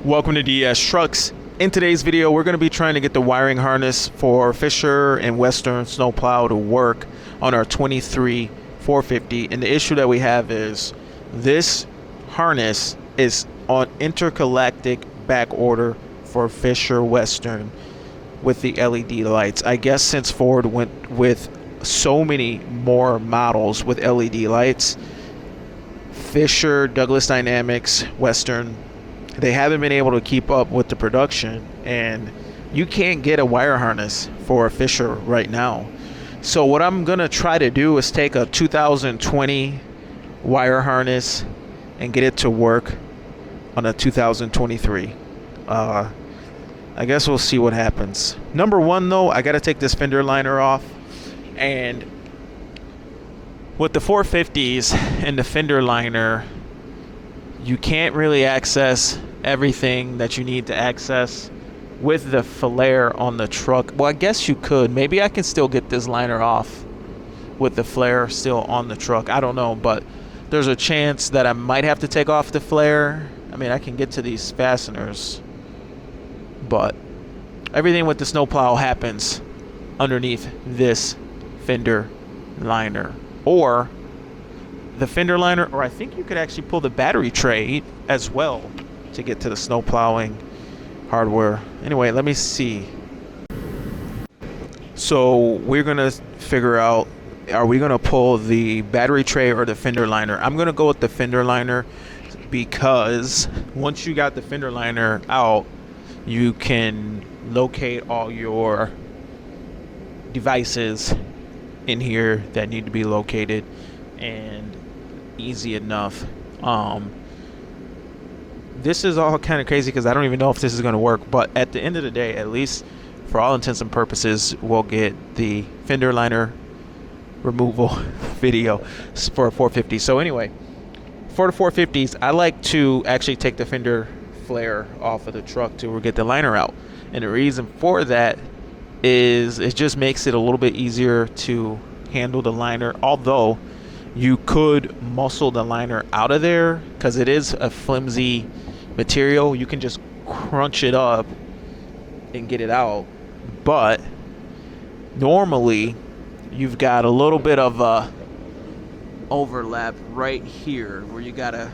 Welcome to DS Trucks. In today's video, we're going to be trying to get the wiring harness for Fisher and Western snowplow to work on our 23 450. And the issue that we have is this harness is on intergalactic back order for Fisher Western with the LED lights. I guess since Ford went with so many more models with LED lights, Fisher, Douglas Dynamics, Western, they haven't been able to keep up with the production, and you can't get a wire harness for a Fisher right now. So what I'm gonna try to do is take a 2020 wire harness and get it to work on a 2023. I guess we'll see what happens. Number one though, I gotta take this fender liner off, and with the 450s and the fender liner, you can't really access everything that you need to access with the flare on the truck. Well, I guess you could. Maybe I can still get this liner off with the flare still on the truck. I don't know, but there's a chance that I might have to take off the flare. I mean, I can get to these fasteners, but everything with the snowplow happens underneath this fender liner, or the fender liner, or I think you could actually pull the battery tray as well to get to the snow plowing hardware. Anyway, let me see. So we're gonna figure out, are we gonna pull the battery tray or the fender liner? I'm gonna go with the fender liner, because once you got the fender liner out, you can locate all your devices in here that need to be located, and easy enough. This is all kind of crazy because I don't even know if this is going to work, but at the end of the day, at least for all intents and purposes, we'll get the fender liner removal video for a 450. So anyway, for the 450s, I like to actually take the fender flare off of the truck to get the liner out, and the reason for that is it just makes it a little bit easier to handle the liner, although you could muscle the liner out of there because it is a flimsy material. You can just crunch it up and get it out, but normally you've got a little bit of a overlap right here where you gotta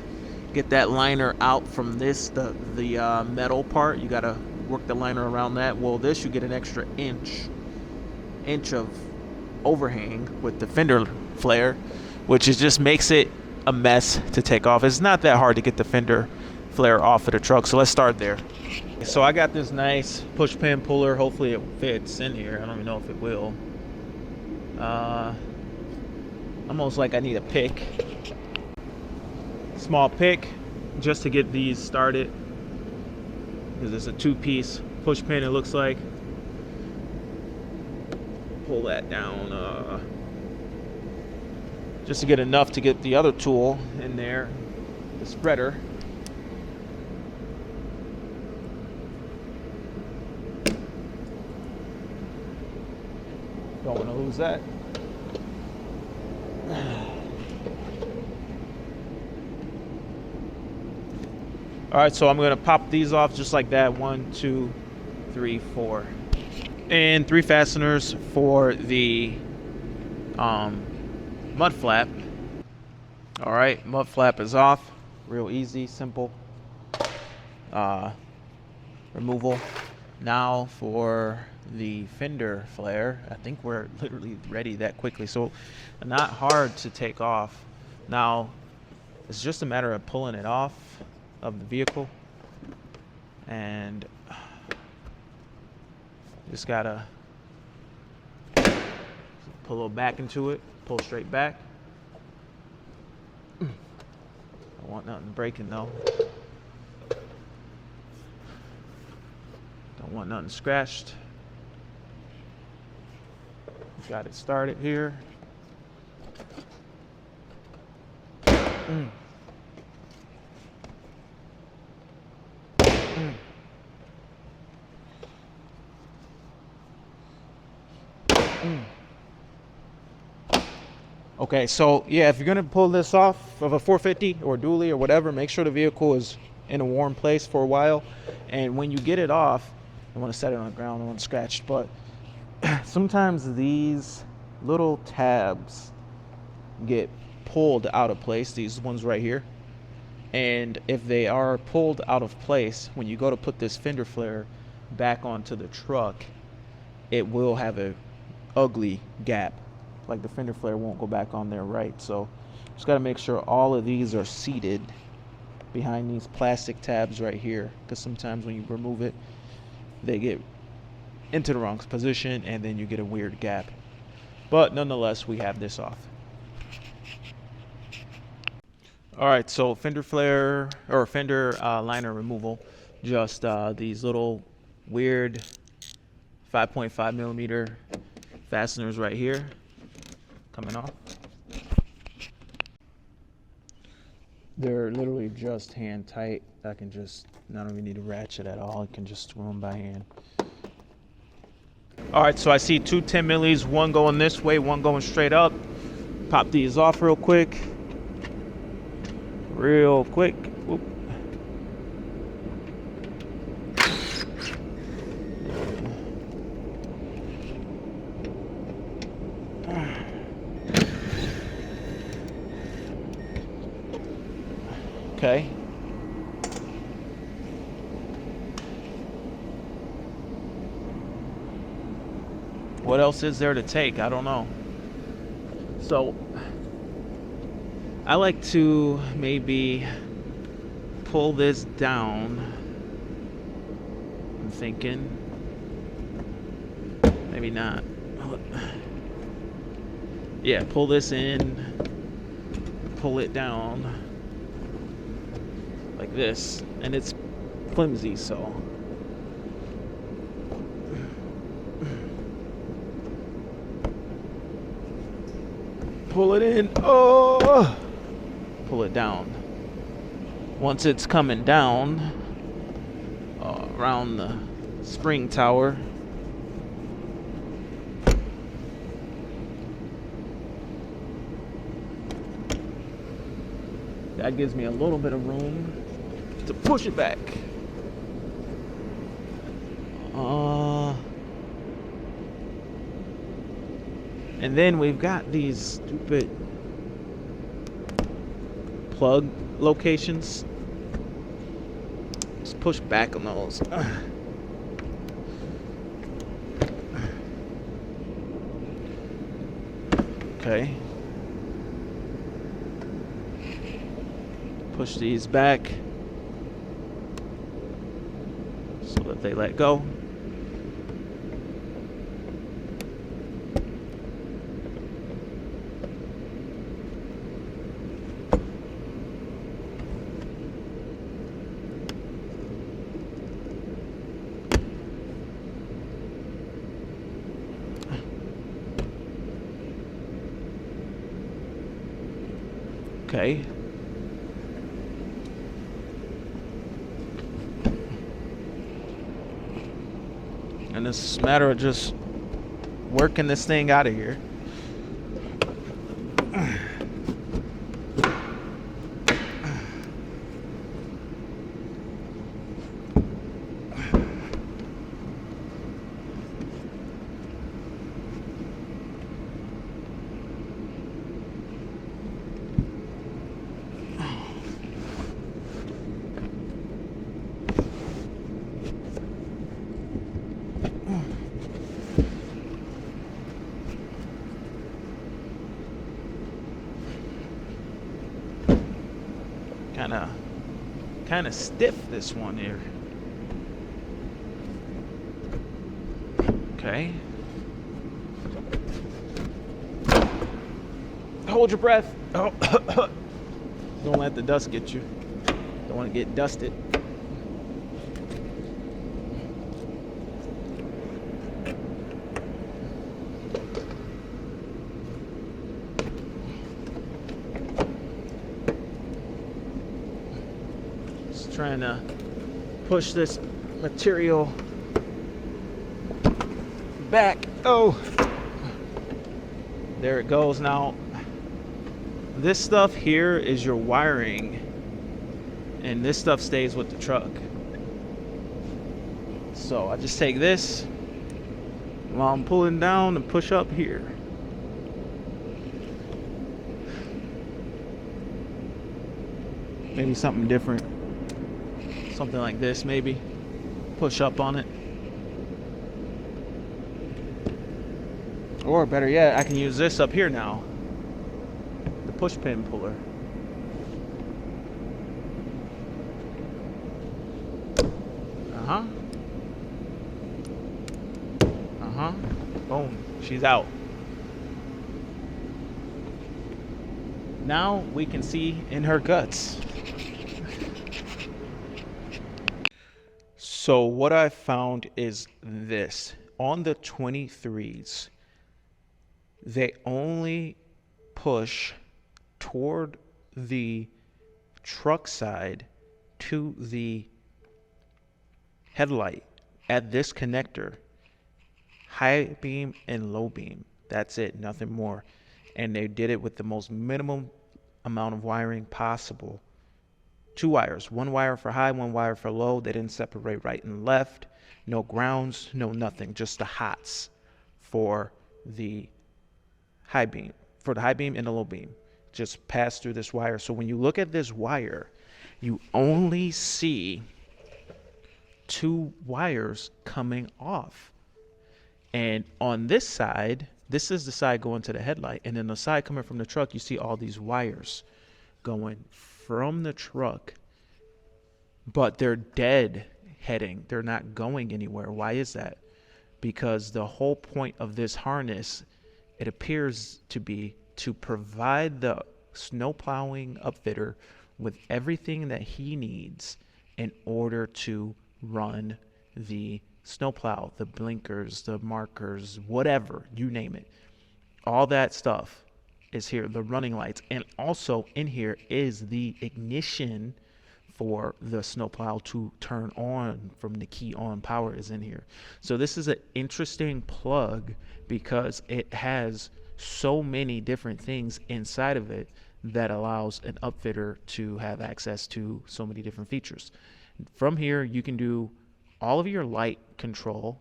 get that liner out from this, the metal part. You gotta work the liner around that. Well, this, you get an extra inch of overhang with the fender flare, which is just makes it a mess to take off. It's not that hard to get the fender flare off of the truck, so let's start there. So I got this nice push pin puller. Hopefully it fits in here. I don't even know if it will. Almost like I need a pick, small pick, just to get these started, because it's a two-piece push pin, it looks like. Pull that down just to get enough to get the other tool in there, the spreader. Don't want to lose that. All right, so I'm going to pop these off just like that. 1, 2, 3, 4. And 3 fasteners for the mud flap. All right, mud flap is off. Real easy, simple removal. Now for the fender flare. I think we're literally ready that quickly, so not hard to take off. Now it's just a matter of pulling it off of the vehicle, and just gotta put a little back into it, pull straight back. Don't want nothing breaking though. Don't want nothing scratched. Got it started here. Okay, so yeah, if you're gonna pull this off of a 450 or dually or whatever, make sure the vehicle is in a warm place for a while. And when you get it off, I want to set it on the ground, I don't want to scratch, but sometimes these little tabs get pulled out of place, these ones right here. And if they are pulled out of place, when you go to put this fender flare back onto the truck, it will have a ugly gap. Like the fender flare won't go back on there right. So just got to make sure all of these are seated behind these plastic tabs right here, because sometimes when you remove it, they get into the wrong position and then you get a weird gap. But nonetheless, we have this off. All right, so fender flare or fender liner removal, just these little weird 5.5 millimeter fasteners right here coming off. They're literally just hand tight. I don't even need a ratchet at all. I can just screw them by hand. All right, so I see two 10 millis, one going this way, one going straight up. Pop these off real quick. Whoop. Okay. What else is there to take? I don't know. So I like to maybe pull this down. I'm thinking maybe not. Yeah, pull this in, pull it down like this, and it's flimsy, so pull it in. Oh, pull it down. Once it's coming down around the spring tower, that gives me a little bit of room to push it back. And then we've got these stupid plug locations. Just push back on those. Okay. Push these back so that they let go. Okay. And it's a matter of just working this thing out of here. Kind of stiff, this one here. Okay. Hold your breath. Oh. Don't let the dust get you. Don't want to get dusted. Trying to push this material back. Oh, there it goes. Now this stuff here is your wiring and this stuff stays with the truck. So I just take this while I'm pulling down and push up here. Maybe something different. Something like this, maybe. Push up on it. Or better yet, I can use this up here now. The push pin puller. Boom. She's out. Now we can see in her guts. So what I found is this. On the 23s, they only push toward the truck side to the headlight at this connector. High beam and low beam. That's it, nothing more. And they did it with the most minimum amount of wiring possible. 2 wires, 1 wire for high, 1 wire for low. They didn't separate right and left. No grounds, no nothing. Just the hots for the high beam. For the high beam and the low beam. Just pass through this wire. So when you look at this wire, you only see 2 wires coming off. And on this side, this is the side going to the headlight. And then the side coming from the truck, you see all these wires going from the truck. But they're dead heading. They're not going anywhere. Why is that? Because the whole point of this harness, it appears to be to provide the snow plowing upfitter with everything that he needs in order to run the snowplow, the blinkers, the markers, whatever, you name it. All that stuff is here, the running lights. And also in here is the ignition for the snowplow to turn on from the key on. Power is in here. So this is an interesting plug because it has so many different things inside of it that allows an upfitter to have access to so many different features. From here, you can do all of your light control,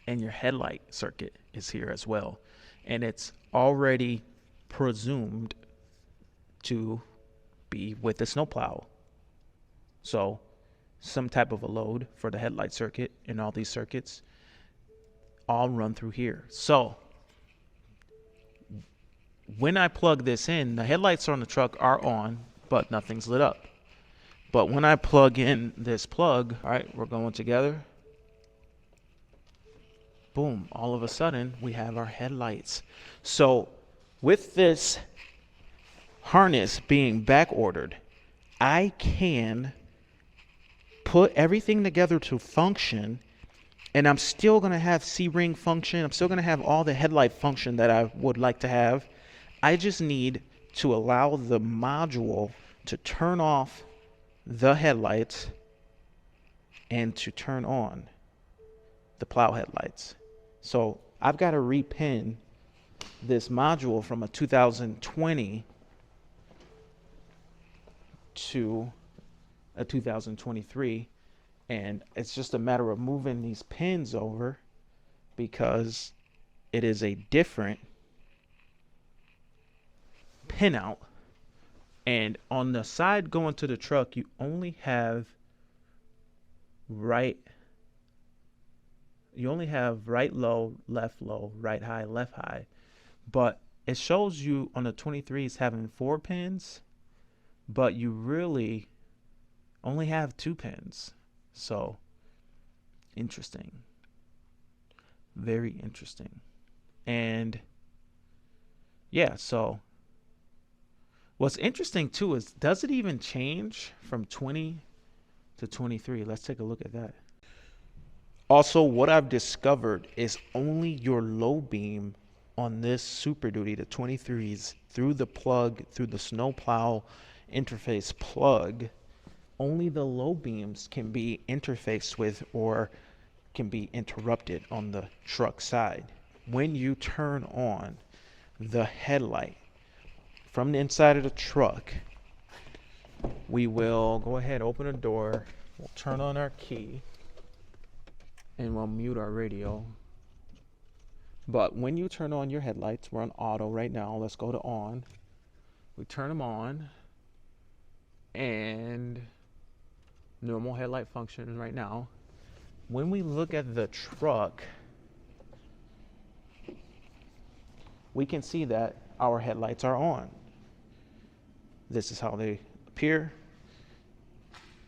and your headlight circuit is here as well. And it's already presumed to be with the snowplow. So some type of a load for the headlight circuit and all these circuits all run through here. So when I plug this in, the headlights on the truck are on, but nothing's lit up. But when I plug in this plug, all right, we're going together. Boom, all of a sudden we have our headlights. So with this harness being back ordered, I can put everything together to function, and I'm still going to have C-ring function. I'm still going to have all the headlight function that I would like to have. I just need to allow the module to turn off the headlights and to turn on the plow headlights. So I've got to repin this module from a 2020 to a 2023, and it's just a matter of moving these pins over because it is a different pinout. And on the side going to the truck, you only have right low, left low, right high, left high. But it shows you on the 23s having 4 pins, but you really only have 2 pins. So interesting. Very interesting. And yeah, so what's interesting too is, does it even change from 20 to 23? Let's take a look at that. Also, what I've discovered is only your low beam on this Super Duty, the 23s, through the plug, through the snowplow interface plug, only the low beams can be interfaced with or can be interrupted on the truck side. When you turn on the headlight from the inside of the truck, we will go ahead, open the door, we'll turn on our key, and we'll mute our radio. But when you turn on your headlights, we're on auto right now. Let's go to on. We turn them on, and normal headlight function right now. When we look at the truck, we can see that our headlights are on. This is how they appear.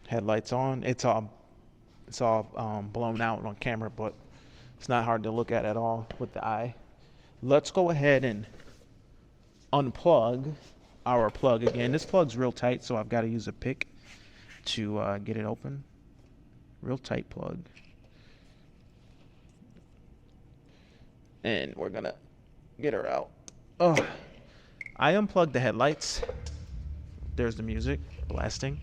Headlights on. It's all blown out on camera, but it's not hard to look at all with the eye. Let's go ahead and unplug our plug again. This plug's real tight, so I've got to use a pick to get it open. Real tight plug. And we're gonna get her out. Oh, I unplugged the headlights. There's the music blasting.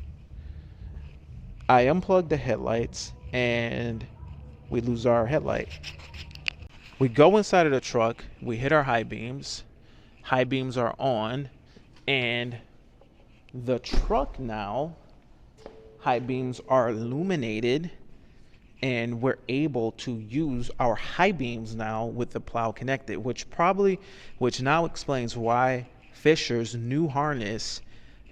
I unplugged the headlights and we lose our headlight. We go inside of the truck, we hit our high beams. High beams are on, and the truck now, high beams are illuminated, and we're able to use our high beams now with the plow connected, which now explains why Fisher's new harness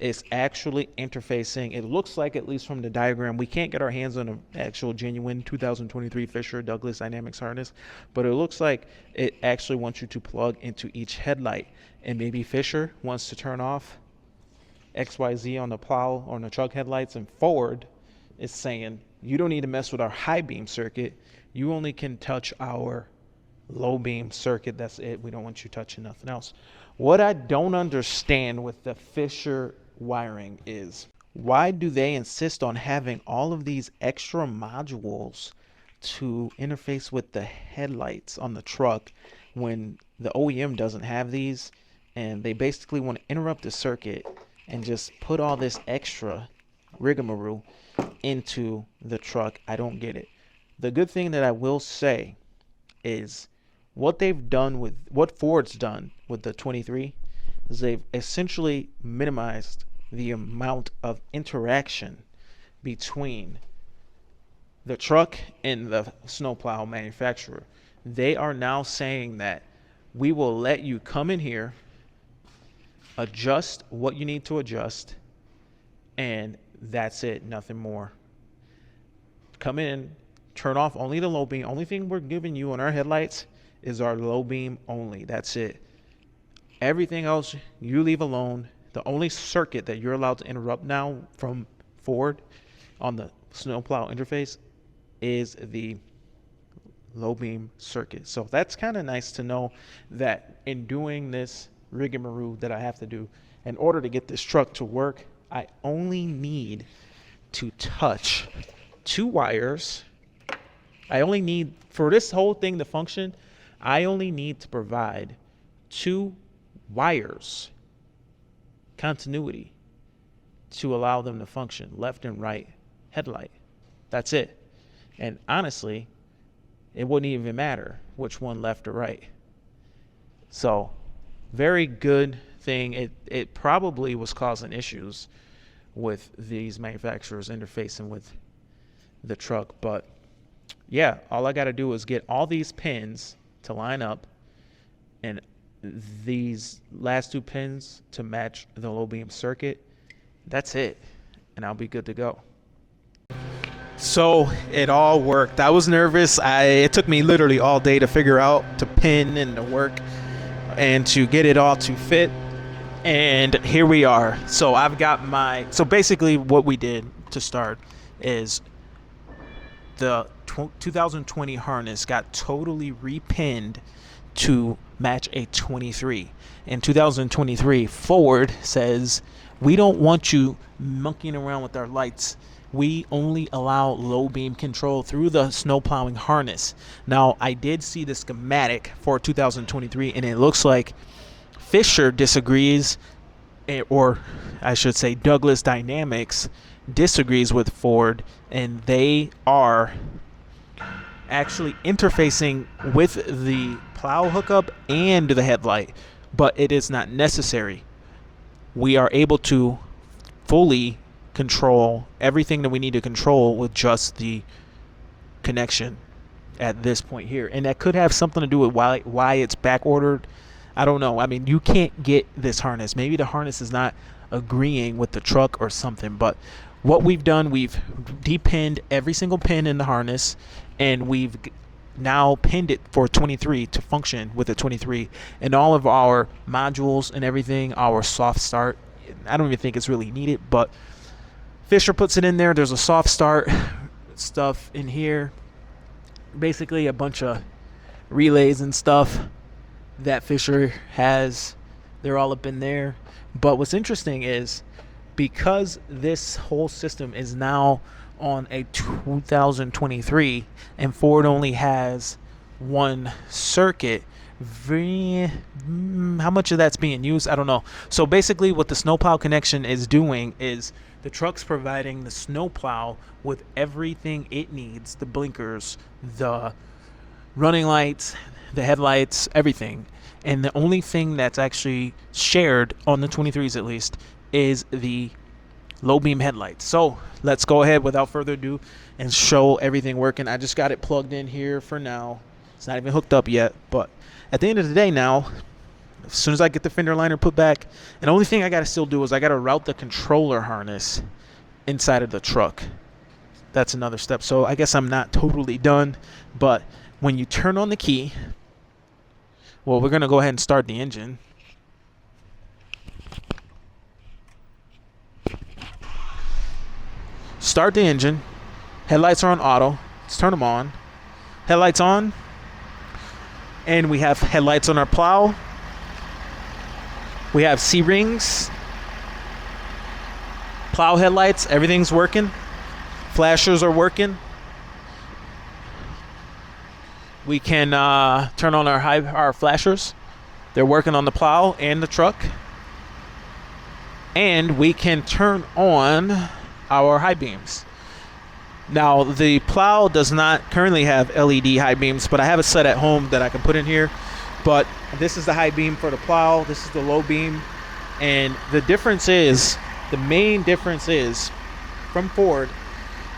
is actually interfacing. It looks like, at least from the diagram, we can't get our hands on an actual genuine 2023 Fisher Douglas Dynamics harness, but it looks like it actually wants you to plug into each headlight. And maybe Fisher wants to turn off XYZ on the plow, on the truck headlights, and Ford is saying, you don't need to mess with our high beam circuit. You only can touch our low beam circuit. That's it. We don't want you touching nothing else. What I don't understand with the Fisher wiring is, why do they insist on having all of these extra modules to interface with the headlights on the truck when the OEM doesn't have these, and they basically want to interrupt the circuit and just put all this extra rigmarole into the truck? I don't get it. The good thing that I will say is what Ford's done with the 23 is they've essentially minimized the amount of interaction between the truck and the snowplow manufacturer. They are now saying that we will let you come in here, adjust what you need to adjust, and that's it, nothing more. Come in, turn off only the low beam. Only thing we're giving you on our headlights is our low beam only. That's it. Everything else you leave alone. The only circuit that you're allowed to interrupt now from Ford on the snowplow interface is the low beam circuit. So that's kind of nice to know that in doing this rigmarole that I have to do in order to get this truck to work, I only need to touch two wires. I only need, for this whole thing to function, I only need to provide two wires continuity to allow them to function, left and right headlight. That's it. And honestly, it wouldn't even matter which one, left or right. So very good thing. It probably was causing issues with these manufacturers interfacing with the truck, but yeah, all I got to do is get all these pins to line up and these last two pins to match the low beam circuit. That's it, and I'll be good to go. So it all worked. I was nervous. It took me literally all day to figure out, to pin and to work and to get it all to fit. And here we are. So I've got so basically what we did to start is the 2020 harness got totally repinned to match a 23. In 2023, Ford says, we don't want you monkeying around with our lights. We only allow low beam control through the snow plowing harness. Now, I did see the schematic for 2023, and it looks like Fisher disagrees, or I should say Douglas Dynamics disagrees with Ford, and they are actually interfacing with the plow hookup and the headlight, but it is not necessary. We are able to fully control everything that we need to control with just the connection at this point here. And that could have something to do with why it's back ordered. I don't know. I mean, you can't get this harness. Maybe the harness is not agreeing with the truck or something, but what we've done, we've depinned every single pin in the harness, and we've now pinned it for 23 to function with a 23, and all of our modules and everything, our soft start, I don't even think it's really needed, but Fisher puts it in there. There's a soft start stuff in here, basically a bunch of relays and stuff that Fisher has. They're all up in there. But what's interesting is, because this whole system is now on a 2023 and Ford only has one circuit, how much of that's being used, I don't know. So basically what the snowplow connection is doing is the truck's providing the snowplow with everything it needs: the blinkers, the running lights, the headlights, everything. And the only thing that's actually shared on the 23s, at least, is the low beam headlights. So let's go ahead without further ado and show everything working. I just got it plugged in here for now. It's not even hooked up yet, but at the end of the day now, as soon as I get the fender liner put back, and the only thing I got to still do is I got to route the controller harness inside of the truck. That's another step. So I guess I'm not totally done, but when you turn on the key, well, we're going to go ahead and start the engine. Start the engine. Headlights are on auto. Let's turn them on. Headlights on. And we have headlights on our plow. We have C-rings. Plow headlights. Everything's working. Flashers are working. We can turn on our flashers. They're working on the plow and the truck. And we can turn on our high beams. Now, the plow does not currently have LED high beams, but I have a set at home that I can put in here. But this is the high beam for the plow. This is the low beam. And the difference is, the main difference is, from Ford,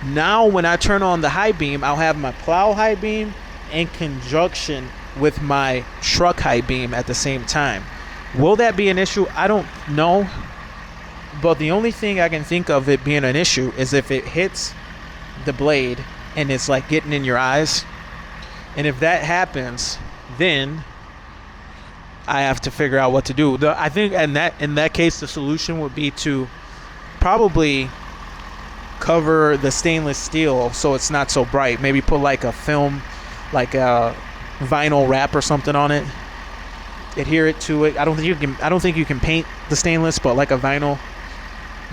now when I turn on the high beam, I'll have my plow high beam in conjunction with my truck high beam at the same time. Will that be an issue? I don't know. But the only thing I can think of it being an issue is if it hits the blade and it's like getting in your eyes. And if that happens, then I have to figure out what to do. I think in that case, the solution would be to probably cover the stainless steel so it's not so bright. Maybe put like a film, like a vinyl wrap or something on it. Adhere it to it. I don't think you can paint the stainless, but like a vinyl.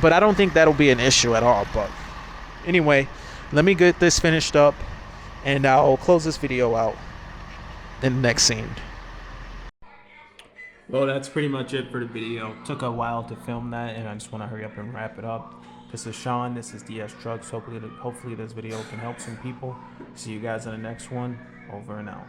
But I don't think that'll be an issue at all. But anyway, let me get this finished up, and I'll close this video out in the next scene. Well, that's pretty much it for the video. Took a while to film that, and I just want to hurry up and wrap it up. This is Sean. This is DS Trucks. Hopefully this video can help some people. See you guys in the next one. Over and out.